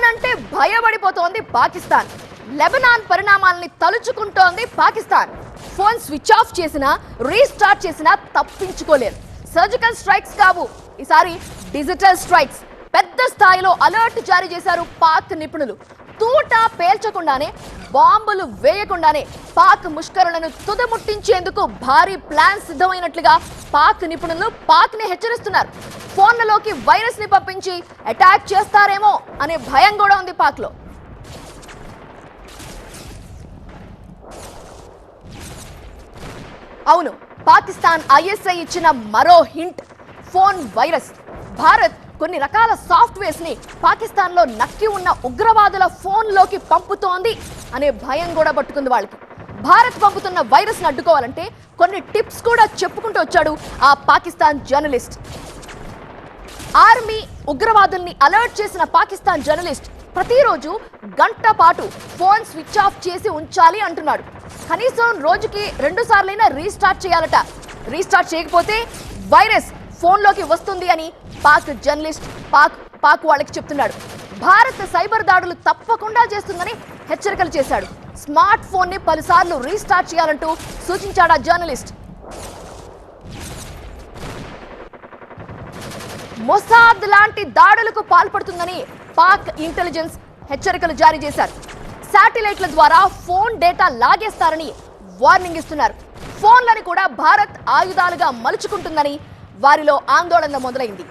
Phone అంటే భయపడిపోతోంది Pakistan. Lebanon పరిణామాలని తలుచుకుంటోంది పాకిస్తాన్. ఫోన్ స్విచ్ ఆఫ్ చేసినా రీస్టార్ట్ చేసినా తప్పించుకోలేరు. సర్జికల్ స్ట్రైక్స్ కావు, ఈసారి డిజిటల్ స్ట్రైక్స్. పెద్ద స్థాయిలో అలర్ట్ జారీ చేశారు పాక్ నిపుణులు. తూట పేల్చకుండానే, బాంబులు వేయకుండానే పాక్ ముష్కరులను తుదముట్టించేందుకు భారీ ప్లాన్ సిద్ధమైనట్లుగా పాక్ నిపుణులు పాక్ ని హెచ్చరిస్తున్నారు. ఫోన్లలోకి వైరస్ ని పంపించి అటాక్ చేస్తారేమో అనే భయం కూడా ఉంది పాక్ లో. అవును, పాకిస్తాన్ ఐఎస్ఐ ఇచ్చిన మరో హింట్ ఫోన్ వైరస్. భారత్ కొన్ని రకాల సాఫ్ట్వేర్స్ ని పాకిస్తాన్ లో నక్కి ఉన్న ఉగ్రవాదుల ఫోన్ లోకి పంపుతోంది అనే భయం కూడా పట్టుకుంది వాళ్ళకి. భారత్ పంపుతున్న వైరస్ ని అడ్డుకోవాలంటే కొన్ని టిప్స్ కూడా చెప్పుకుంటూ వచ్చాడు ఆ పాకిస్తాన్ జర్నలిస్ట్. ఆర్మీ ఉగ్రవాదుల్ని అలర్ట్ చేసిన పాకిస్తాన్ జర్నలిస్ట్ ప్రతిరోజు గంట పాటు ఫోన్ స్విచ్ ఆఫ్ చేసి ఉంచాలి అంటున్నాడు. కనీసం రోజుకి 2 సార్లైనా రీస్టార్ట్ చేయాలట. రీస్టార్ట్ చేయకపోతే వైరస్ ఫోన్లోకి వస్తుంది అని పాక్ జర్నలిస్ట్ పాక్ వాళ్ళకి చెప్తున్నాడు. భారత్ సైబర్ దాడులు తప్పకుండా చేస్తుందని హెచ్చరికలు చేశాడు. స్మార్ట్ ఫోన్ ని పలుసార్లు రీస్టార్ట్ చేయాలంటూ సూచించాడు ఆ జర్నలిస్ట్. మొసాద్ లాంటి దాడులకు పాల్పడుతుందని పాక్ ఇంటెలిజెన్స్ హెచ్చరికలు జారీ చేశారు. శాటిలైట్ల ద్వారా ఫోన్ డేటా లాగేస్తారని వార్నింగ్ ఇస్తున్నారు. ఫోన్లను కూడా భారత్ ఆయుధాలుగా మలుచుకుంటుందని వారిలో ఆందోళన మొదలైంది.